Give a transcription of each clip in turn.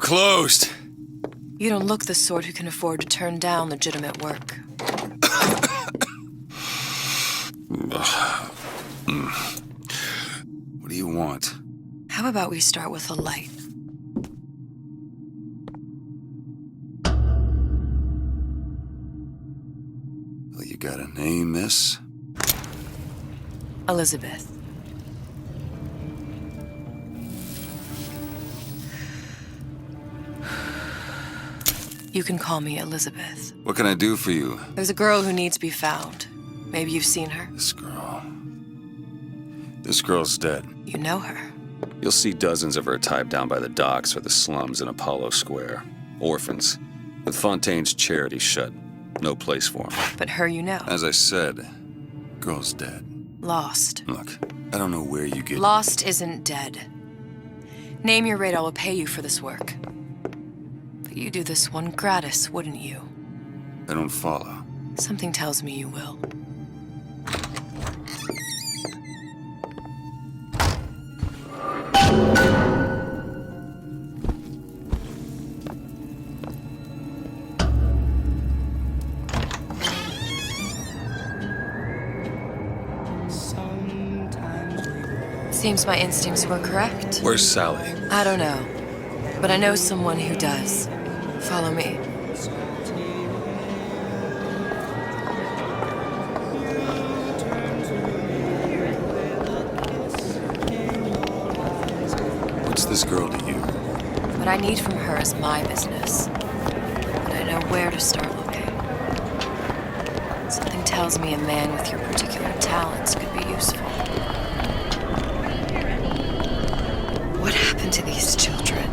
closed. You don't look the sort who can afford to turn down legitimate work. What do you want? How about we start with a light? Well, you got a name, miss? Elizabeth. You can call me Elizabeth. What can I do for you? There's a girl who needs to be found. Maybe you've seen her. This girl's dead. You know her. You'll see dozens of her tied down by the docks or the slums in Apollo Square. Orphans, with Fontaine's charity shut. No place for them. But her you know. As I said, girl's dead. Lost. Look, I don't know where you get... Lost isn't dead. Name your rate, I will pay you for this work. But you do this one gratis, wouldn't you? I don't follow. Something tells me you will. Seems my instincts were correct. Where's Sally? I don't know, but I know someone who does. Follow me. What's this girl to you? What I need from her is my business. But I know where to start looking. Something tells me a man with your particular talents could be useful. What happened to these children?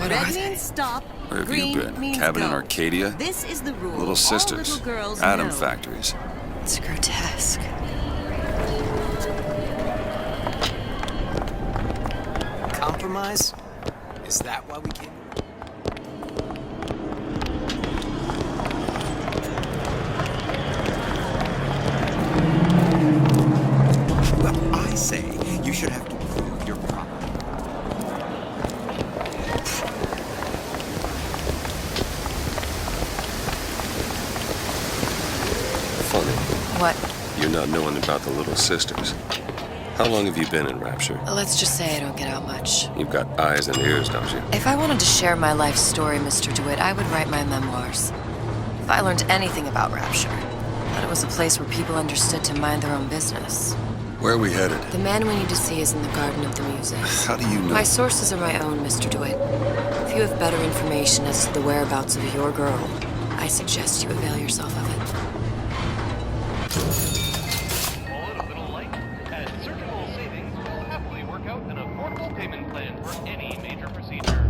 What are they? Stop. Where have Green you been? means Cabin in go. Arcadia? This is the rule. Little sisters. All little girls Atom know. factories. It's grotesque. Compromise? Is that why we came? Well, I say you should have to prove your property. Funny. What? You're not knowing about the Little Sisters. How long have you been in Rapture? Let's just say I don't get out much. You've got eyes and ears, don't you? If I wanted to share my life story, Mr. DeWitt, I would write my memoirs. If I learned anything about Rapture, that it was a place where people understood to mind their own business. Where are we headed? The man we need to see is in the Garden of the Muses. How do you know? My sources are my own, Mr. DeWitt. If you have better information as to the whereabouts of your girl, I suggest you avail yourself of it. Call it a little light, as surgical savings will happily work out an affordable payment plan for any major procedure.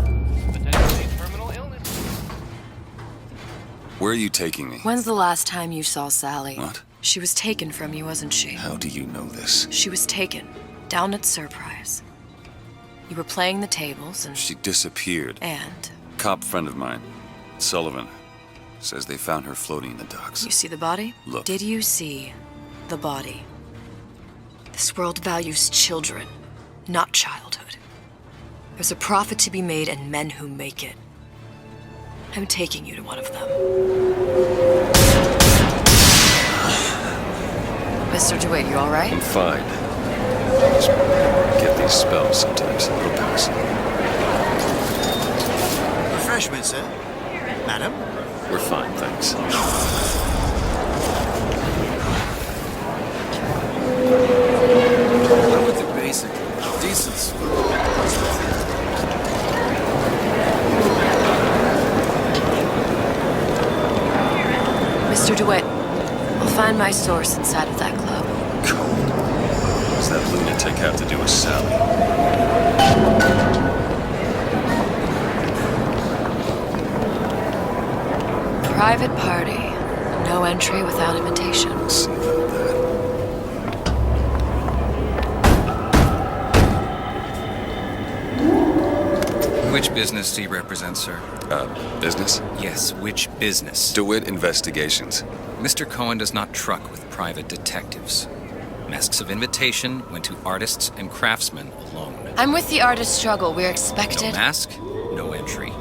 Potentially terminal illness. Where are you taking me? When's the last time you saw Sally? What? She was taken from you, wasn't she? How do you know this? She was taken, down at Surprise. You were playing the tables and... She disappeared. And? Cop friend of mine, Sullivan, says they found her floating in the docks. You see the body? Look. Did you see the body? This world values children, not childhood. There's a profit to be made and men who make it. I'm taking you to one of them. Mr. DeWitt, you all right? I'm fine. Just get these spells sometimes. It'll pass. Refreshment, sir. Madam? We're fine, thanks. I'm with the basic decency. Mr. DeWitt, we'll find my source inside of that club. What does that lunatic have to do with Sally? Private party. No entry without invitation. Let's see about that. Which business do you represent, sir? Business? Yes, which business? DeWitt Investigations. Mr. Cohen does not truck with private detectives. Masks of invitation went to artists and craftsmen alone. I'm with the artist struggle. We're No expected. mask, no entry.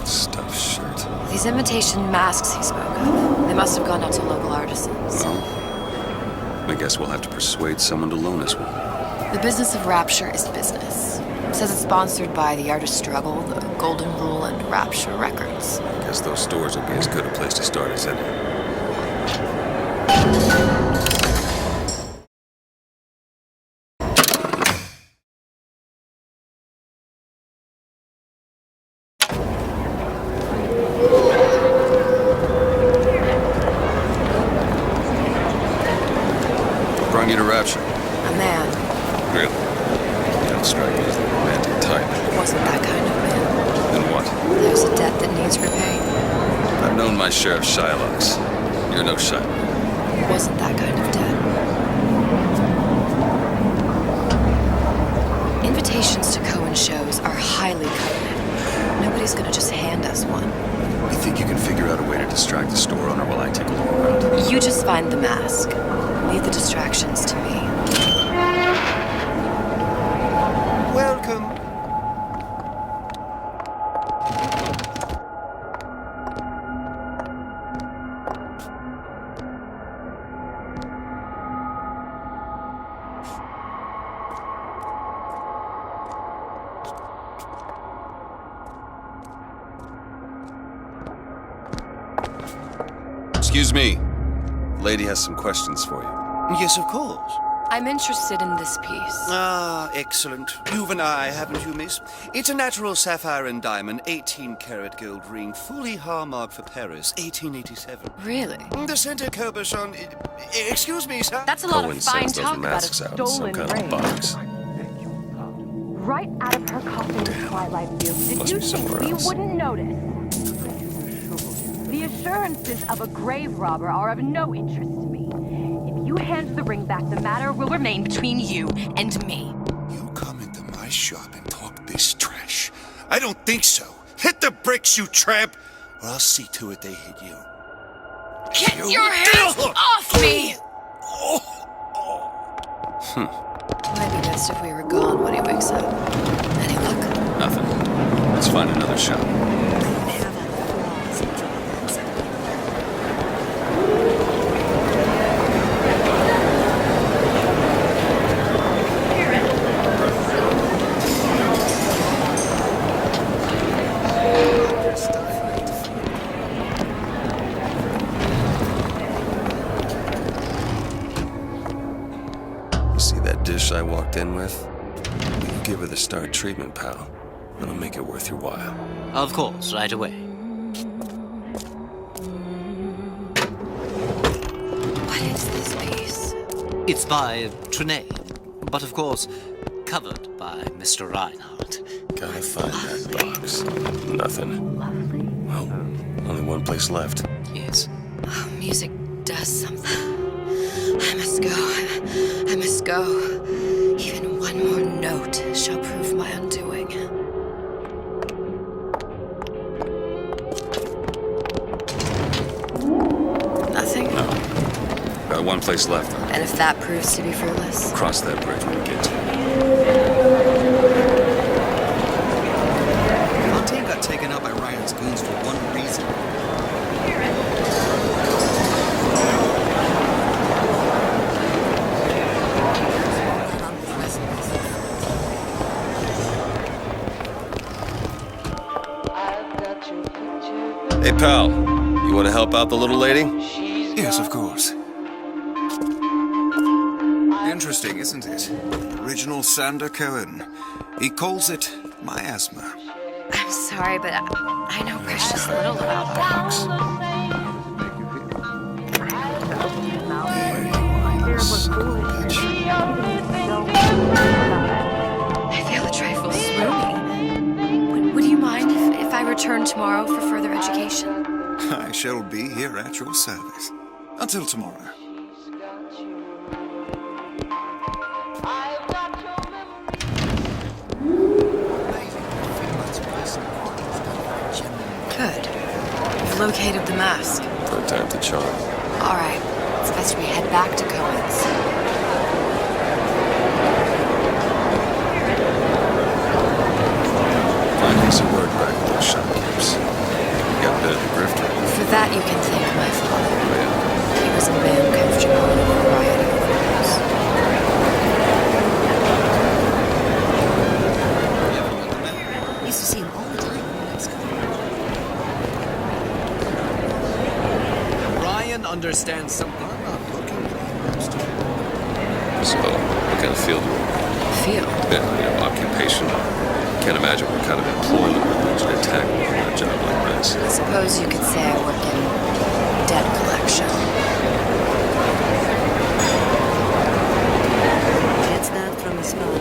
Stuffed shirt. These imitation masks he spoke of, they must have gone out to local artisans. I guess we'll have to persuade someone to loan us one. The business of Rapture is business. It says it's sponsored by the Artist Struggle, the Golden Rule, and Rapture Records. I guess those stores will be as good a place to start as any. Brought you to Rapture. A man. Really? You don't strike me as the romantic type. Wasn't that kind of man. Then what? There's a debt that needs repaying. I've known my share of Shylocks. You're no Shylock. Wasn't that kind of debt. Invitations to Cohen shows are highly coveted. Nobody's gonna just hand us one. You think you can figure out a way to distract the store owner while I take a look around? You just find the mask. Leave the distractions to me. Welcome. Excuse me. Lady has some questions for you. Yes, of course. I'm interested in this piece. Ah, excellent. You've an eye, haven't you, miss? It's a natural sapphire and diamond, 18-karat gold ring, fully hallmarked for Paris, 1887. Really? The center cabochon... Excuse me, sir? That's a lot Cohen of fine sends those talk about a masks out in some stolen kind ring. of box. Right out of her coffin in Twilight View. Did Must you be somewhere think we else. wouldn't notice? The assurances of a grave robber are of no interest to me. If you hand the ring back, the matter will remain between you and me. You come into my shop and talk this trash? I don't think so. Hit the bricks, you tramp, or I'll see to it they hit you. Get You your hands devil! off me! Hmm. Might be best if we were gone when he wakes up. Any luck? Nothing. Let's find another shop. You see that dish I walked in with? You give her the star treatment, pal. It'll make it worth your while. Of course, right away. What is this piece? It's by Trenet, but of course, covered by Mr. Reinhardt. Gotta find that box. Nothing. Well, only one place left. Yes. Oh, music does something. I must go. I must go. Even one more note shall prove my undoing. Nothing? No. Got one place left. And if that proves to be fruitless? Cross that bridge when we get to it. Fontaine got taken out by Ryan's goons for one reason. Hey, pal. You want to help out the little lady? Yes, of course. Interesting, isn't it? Original Sander Cohen. He calls it miasma. I'm sorry, but I know precious little about art. I feel a trifle swoony. Would you mind if I return tomorrow for further education? I shall be here at your service. Until tomorrow. Good. You've located the mask. No time to charm. All right. It's best we head back to Cohen's. Find me some word back with those understand something. I'm not looking at you, Master. So, what kind of field you in? Field. Occupation? Can't imagine what kind of employment would lead you to tackle a job like this. I suppose you could say I work in debt collection. It's that from his phone.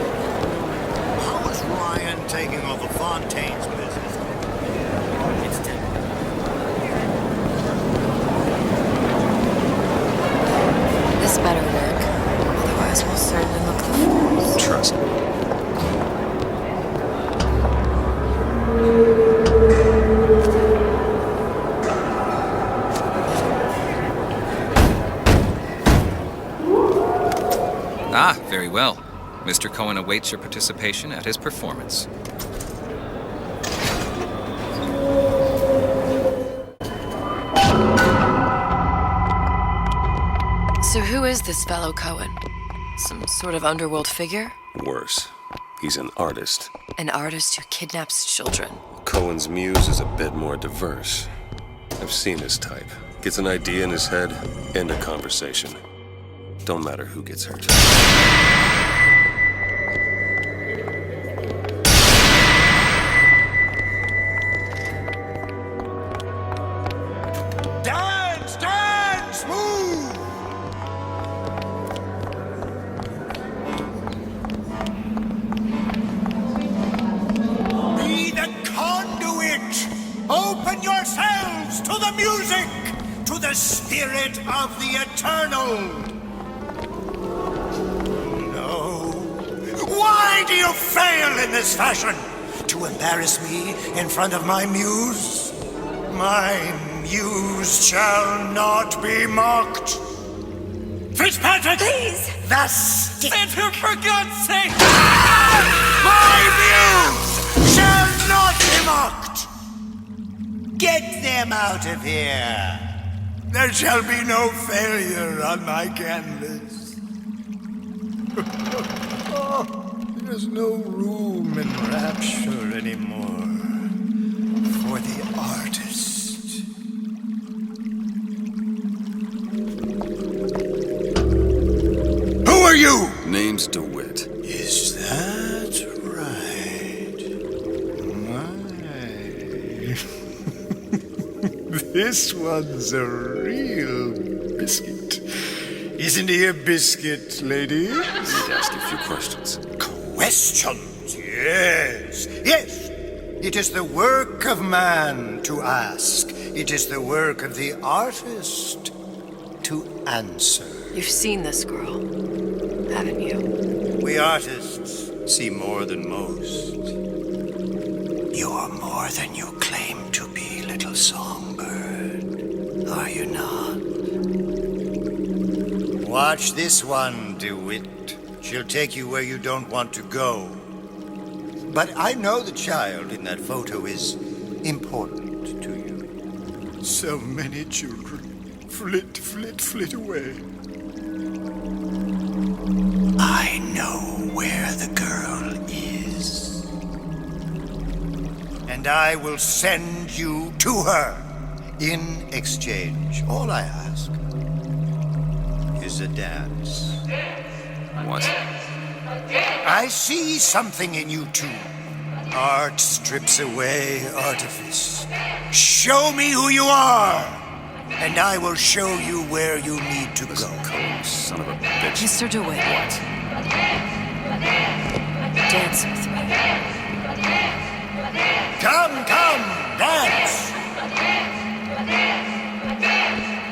How is Ryan taking over Fontaine's business? It's 10. This better work. Otherwise, we'll certainly look the fools. Trust me. Ah, very well. Mr. Cohen awaits your participation at his performance. So who is this fellow Cohen? Some sort of underworld figure? Worse. He's an artist. An artist who kidnaps children. Cohen's muse is a bit more diverse. I've seen his type. Gets an idea in his head, end a conversation. Don't matter who gets hurt. Dance, dance, move! Be the conduit! Open yourselves to the music, to the spirit of the eternal! No. Why do you fail in this fashion? To embarrass me in front of my muse? My muse shall not be mocked. Fitzpatrick! Please! The stick! Enter, for God's sake! My muse shall not be mocked! Get them out of here! There shall be no failure on my canvas. There's no room in rapture anymore for the artist. Who are you? Name's DeWitt. Is that right? My. This one's a real biscuit. Isn't he a biscuit, lady? Need to ask you a few questions. Questions, yes. Yes. It is the work of man to ask. It is the work of the artist to answer. You've seen this girl, haven't you? We artists see more than most. You're more than you claim to be, little songbird. Are you not? Watch this one, DeWitt. She'll take you where you don't want to go. But I know the child in that photo is important to you. So many children flit, flit, flit away. I know where the girl is. And I will send you to her in exchange. All I ask is a dance. What? I see something in you two. Art strips away artifice. Show me who you are, and I will show you where you need to Listen, go. Cohen, son of a bitch. Mr. DeWitt. What? Dance with me. Come, dance.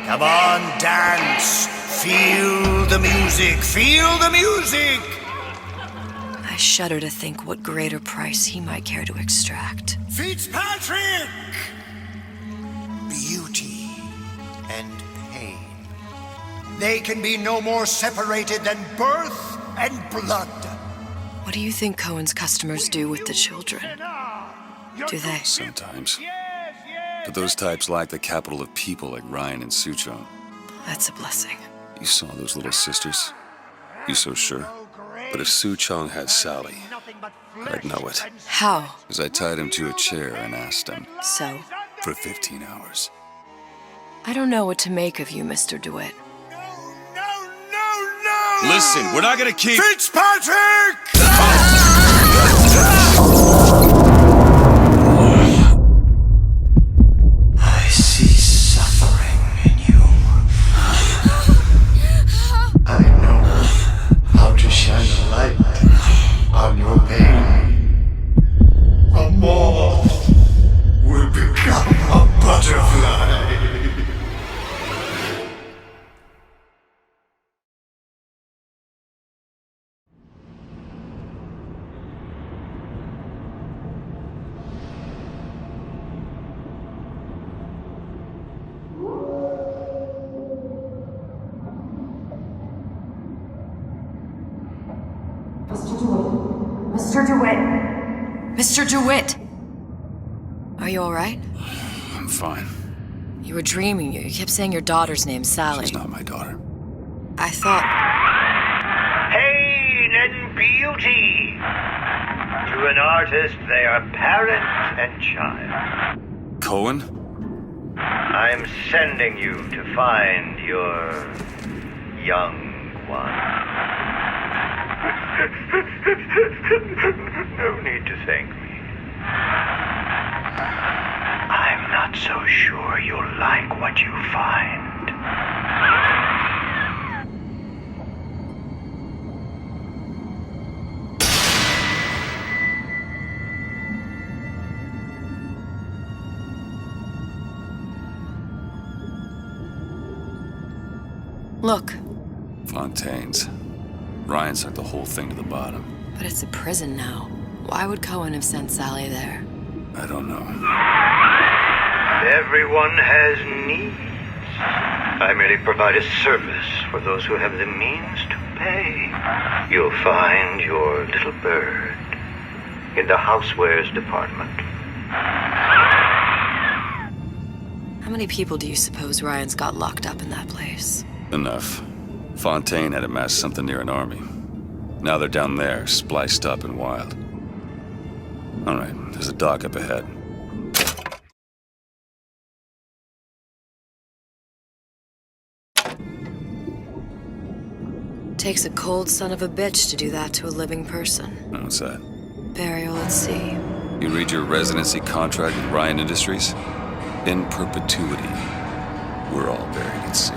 Come on, dance. Feel the music. Feel the music. I shudder to think what greater price he might care to extract. Fitzpatrick! Beauty and pain. They can be no more separated than birth and blood. What do you think Cohen's customers do with the children? Do they? Sometimes. But those types lack the capital of people like Ryan and Suchong. That's a blessing. You saw those little sisters? You so sure? But if Suchong had Sally, I'd know it. How? Because I tied him to a chair and asked him So? for 15 hours. I don't know what to make of you, Mr. DeWitt. No! Listen, we're not gonna keep... Fitzpatrick! I see suffering in you. I know how to shine a light on your pain. A moth will become a butterfly. Mr. DeWitt! Mr. DeWitt! Are you alright? I'm fine. You were dreaming. You kept saying your daughter's name, Sally. She's not my daughter. I thought... Pain and beauty. To an artist, they are parent and child. Cohen? I'm sending you to find your young one. No need to thank me. I'm not so sure you'll like what you find. Look. Fontaine's. Ryan sucked the whole thing to the bottom. But it's a prison now. Why would Cohen have sent Sally there? I don't know. Everyone has needs. I merely provide a service for those who have the means to pay. You'll find your little bird in the housewares department. How many people do you suppose Ryan's got locked up in that place? Enough. Fontaine had amassed something near an army. Now they're down there, spliced up and wild. All right, there's a dock up ahead. Takes a cold son of a bitch to do that to a living person. What's that? Burial at sea. You read your residency contract with Ryan Industries? In perpetuity, we're all buried at sea.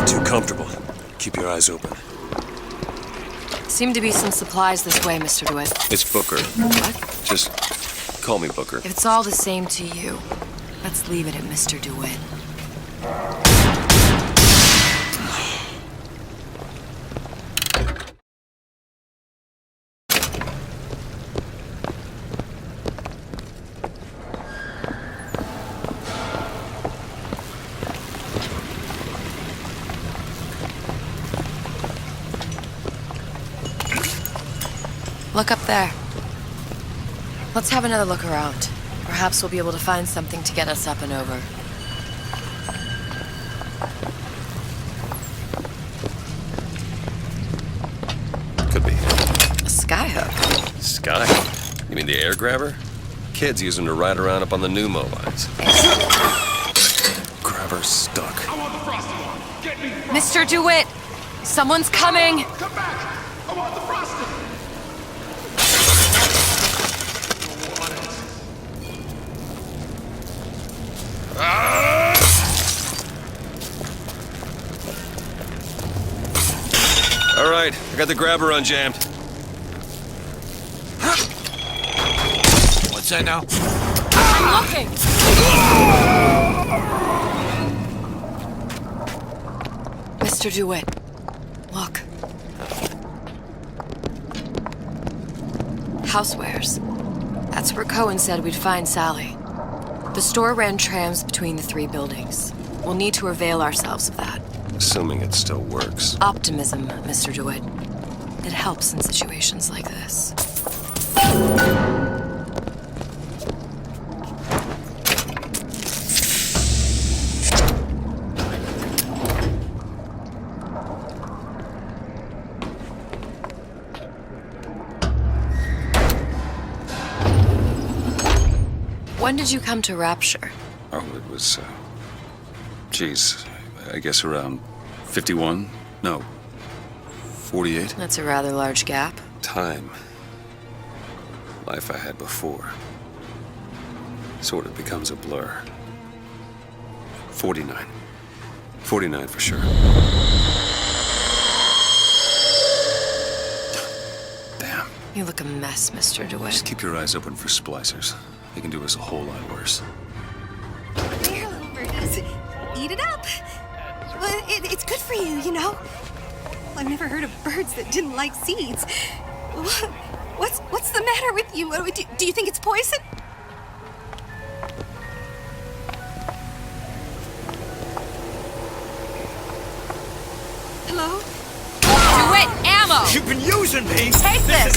Too comfortable. Keep your eyes open. Seem to be some supplies this way, Mr. DeWitt. It's Booker. What? Just call me Booker. If it's all the same to you, let's leave it at Mr. DeWitt. Look up there. Let's have another look around. Perhaps we'll be able to find something to get us up and over. Could be. A skyhook. Sky? You mean the air grabber? Kids use them to ride around up on the pneumo lines. Grabber stuck. I want the frosted one. Get me. Mr. DeWitt! Someone's coming! Come back. I want the frosted. All right, I got the grabber unjammed. What's that now? I'm looking! Mr. DeWitt, look. Housewares. That's where Cohen said we'd find Sally. The store ran trams between the three buildings. We'll need to avail ourselves of that. Assuming it still works. Optimism, Mr. DeWitt. It helps in situations like this. When did you come to Rapture? Oh, it was, geez, I guess around 51? No, 48? That's a rather large gap. Time. Life I had before. Sort of becomes a blur. 49. 49 for sure. Damn. You look a mess, Mr. DeWitt. Just keep your eyes open for splicers. They can do us a whole lot worse. Here, little birdies. Eat it up. Well, it's good for you, you know. I've never heard of birds that didn't like seeds. What's the matter with you? Do you think it's poison? Hello? DeWitt, ammo! You've been using me! Take this!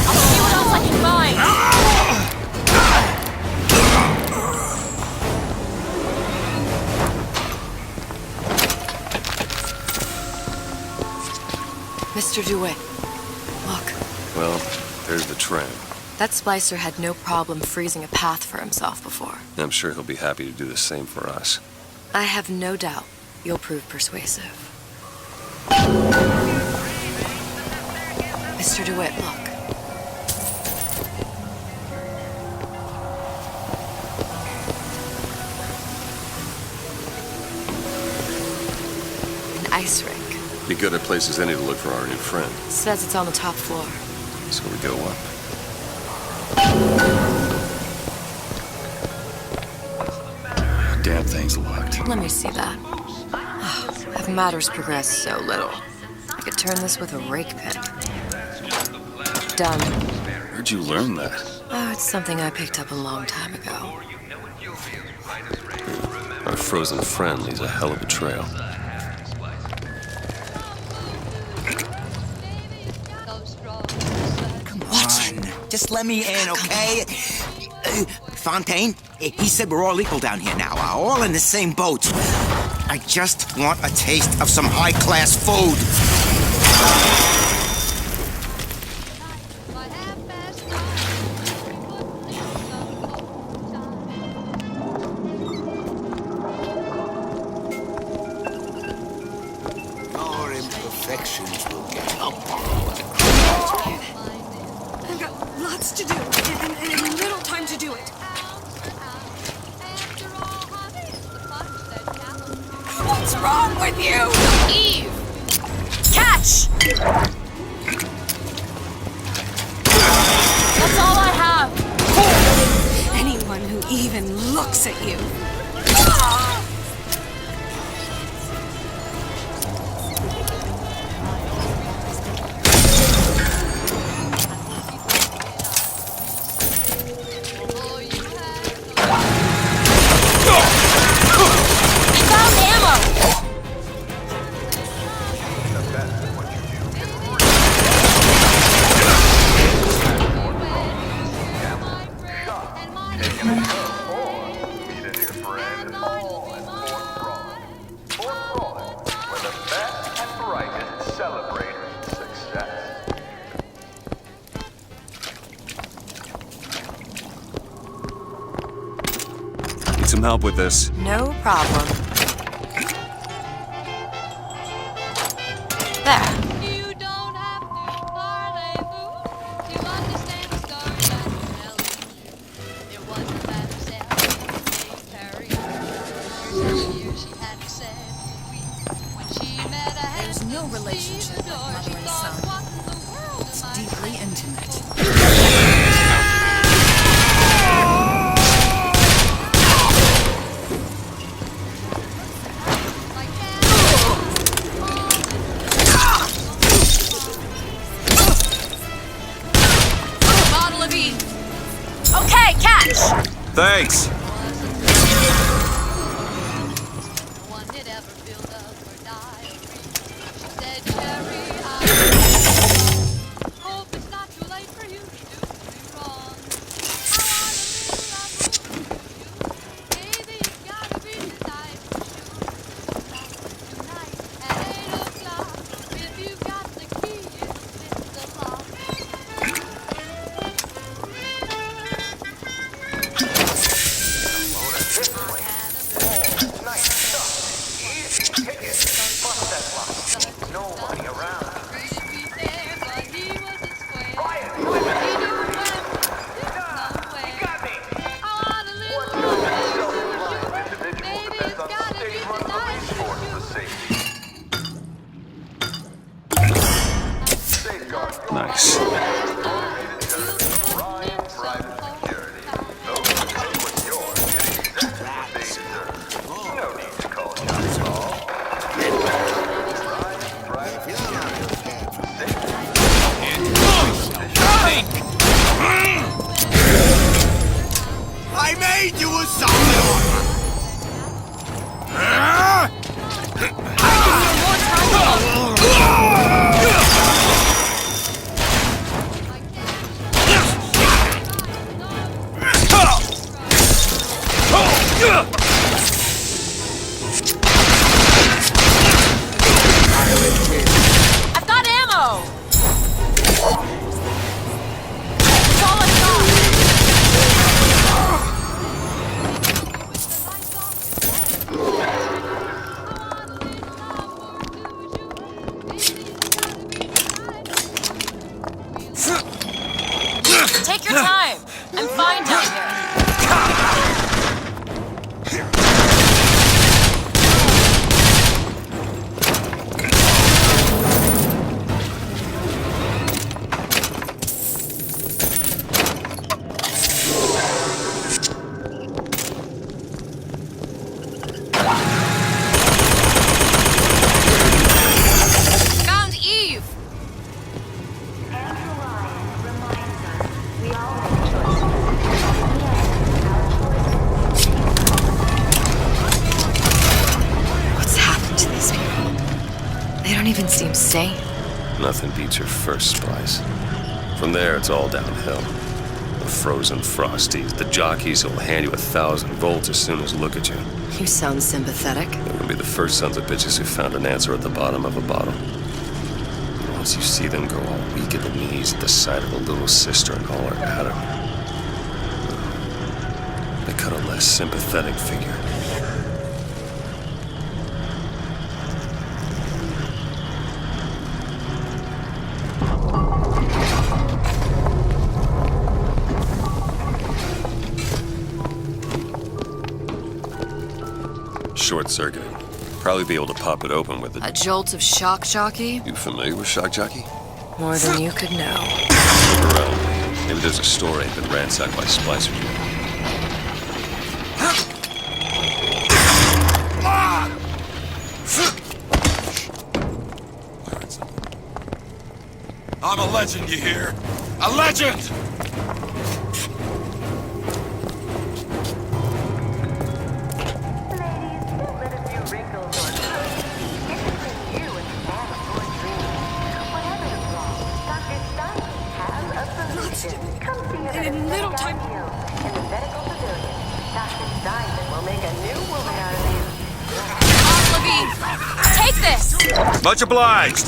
I'll see what else I can find! Mr. DeWitt, look. Well, there's the tram. That splicer had no problem freezing a path for himself before. I'm sure he'll be happy to do the same for us. I have no doubt you'll prove persuasive. Mr. DeWitt, look. An ice rink. Be good at places any to look for our new friend. Says it's on the top floor. So we go up. Damn thing's locked. Let me see that. Oh, have matters progressed so little? I could turn this with a rake pick. Done. Where'd you learn that? Oh, it's something I picked up a long time ago. Our frozen friend leaves a hell of a trail. Just let me in, okay? Fontaine, he said we're all equal down here now, all in the same boat. I just want a taste of some high-class food. Your imperfections will get up. I've got lots to do, and little time to do it. What's wrong with you? Eve! Catch! That's all I have. Anyone who even looks at you. Need some help with this. No problem. There. There's no relationship like mother and son. It's deeply intimate. Bottle of Eve. Okay, catch! Thanks! nobody around. Nice. I made you a solid offer. I've got ammo! It's all I've got! Take your time. I'm fine down here. Found Eve. What's happened to these people? They don't even seem sane. Nothing beats your first splice. From there, it's all downhill. The frozen frosties, the jockeys who'll hand you 1,000 volts as soon as look at you. You sound sympathetic. They're gonna be the first sons of bitches who found an answer at the bottom of a bottle. Once you see them go all weak at the knees at the sight of a little sister and all her Adam, they cut a less sympathetic figure. Short-circuited. Probably be able to pop it open with A jolt of shock jockey? You familiar with shock jockey? More than you could know. Look around. Maybe there's a story been ransacked by splicers. I'm a legend, you hear? A legend! In little time. Levine, take this! Much obliged.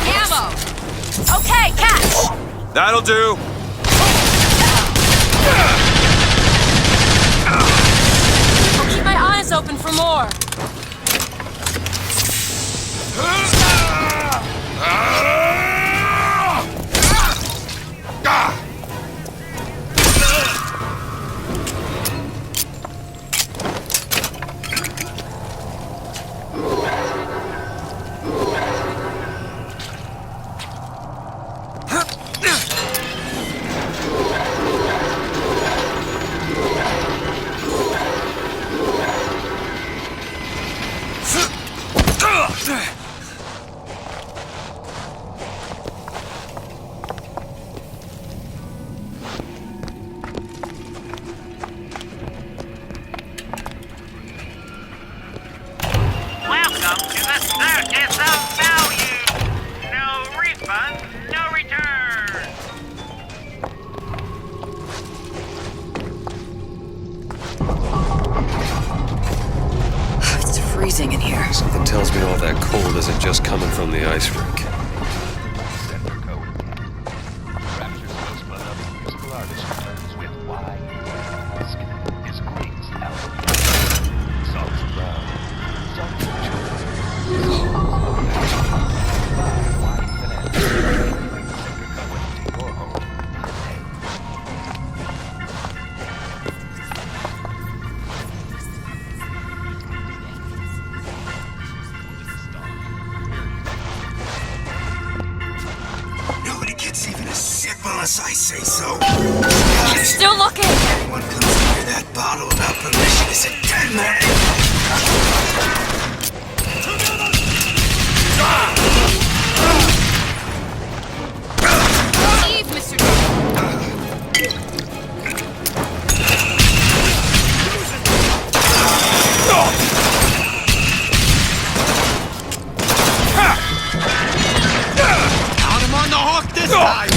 Ammo! Okay, catch! That'll do. I'll keep my eyes open for more. Welcome to the Circus of Value. No refunds, no returns. It's freezing in here. Something tells me all that cold isn't just coming from the ice rink. unless I say so. You're still looking! Anyone comes near that bottle without permission is a dead man! Leave, Mr. Got him on the hook this time!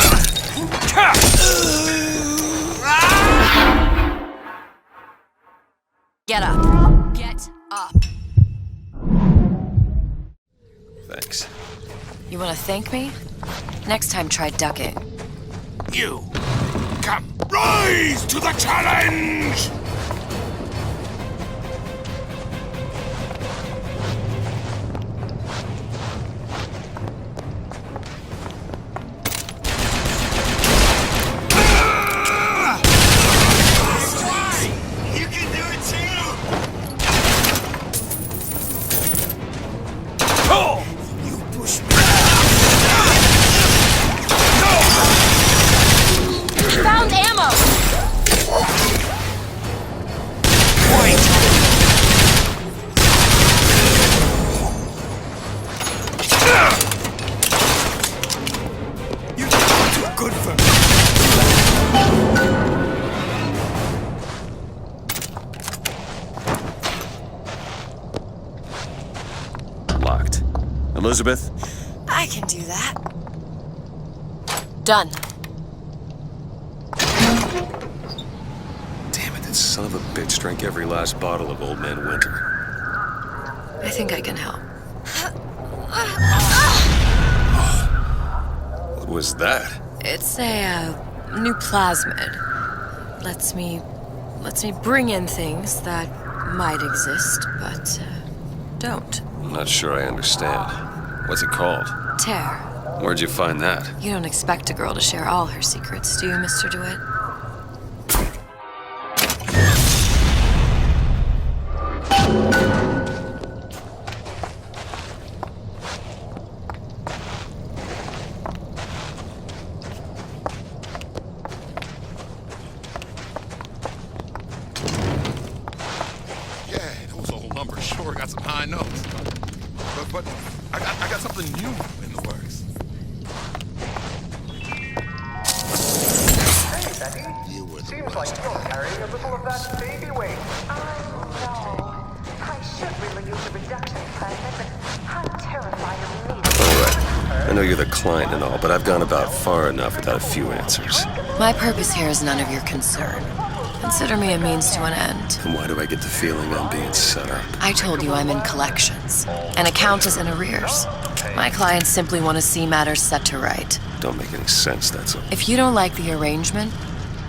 Get up. Get up. Thanks. You want to thank me? Next time, try ducking. You! Come! Rise to the challenge! You can do it too! You push me. Found ammo! You're too good for me. Locked. Elizabeth? I can do that. Done. Damn it, that son of a bitch drank every last bottle of Old Man Winter. I think I can help. What was that? It's a new plasmid. Lets me bring in things that might exist, but don't. I'm not sure I understand. What's it called? Tear. Where'd you find that? You don't expect a girl to share all her secrets, do you, Mr. DeWitt? Yeah, those old numbers sure got some high notes. But I got something new in the works. Hey, Betty. Seems like you're carrying a little of that baby weight. I know. I should really use a reduction plan, but I'm terrified of needles. All right. I know you're the client and all, but I've gone about far enough without a few answers. My purpose here is none of your concern. Consider me a means to an end. And why do I get the feeling I'm being set up? I told you I'm in collections. An account is in arrears. My clients simply want to see matters set to right. Don't make any sense, that's all. If you don't like the arrangement,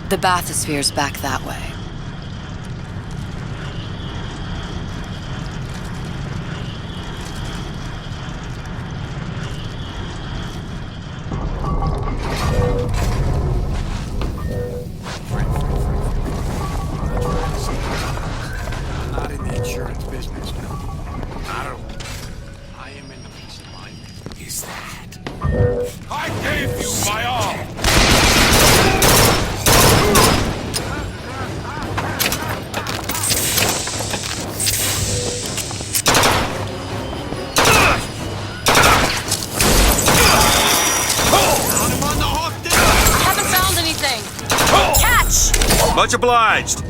the bathysphere's back that way. Not in the insurance business, no. Not at all. I am in the peace of mind. Is that? I gave you my all! Haven't found anything. Catch! Much obliged.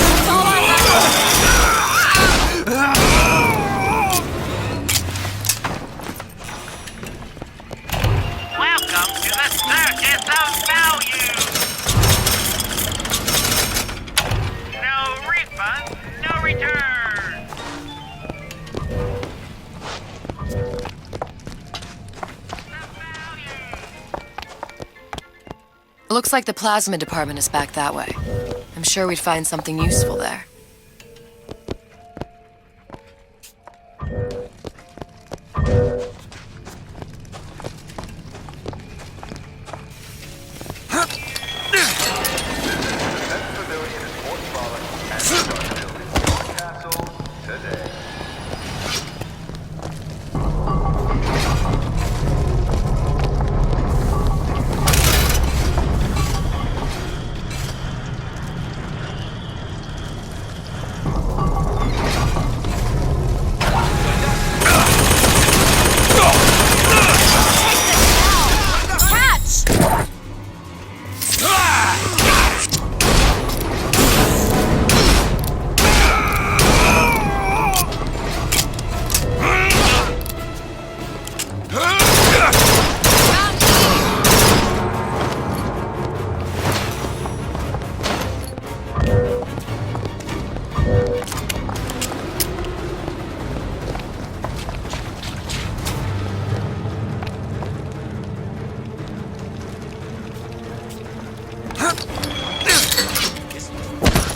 That's all I Welcome to the circus of value. No refund, no return. Looks like the plasma department is back that way. I'm sure we'd find something useful there.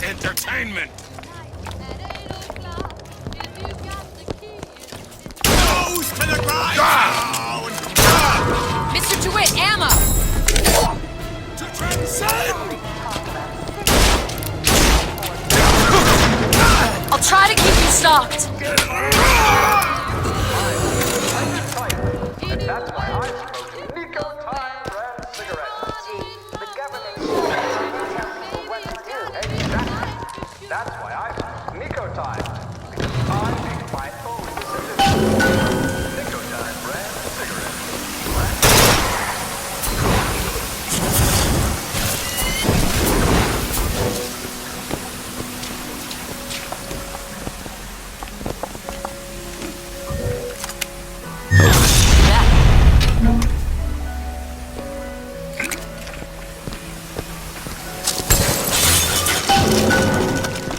Entertainment! Nose to the ground! Mr. DeWitt, ammo! To transcend! I'll try to keep you stocked. And that's why I smoke Nico Time brand cigarettes. The government should tell people what to do. Exactly. That's why I smoke Nico Time. Because I make my own decisions. Nico Time brand cigarettes.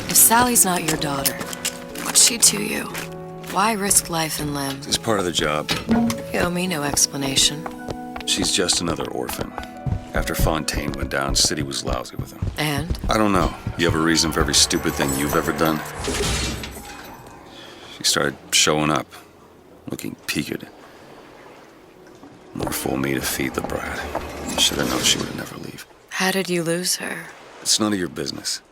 If Sally's not your daughter, what's she to you? Why risk life and limb? It's part of the job. You owe me no explanation. She's just another orphan. After Fontaine went down, City was lousy with him. And? I don't know. You have a reason for every stupid thing you've ever done? She started showing up, looking peaked. More fool me to feed the brat. Should have known she would never leave. How did you lose her? It's none of your business.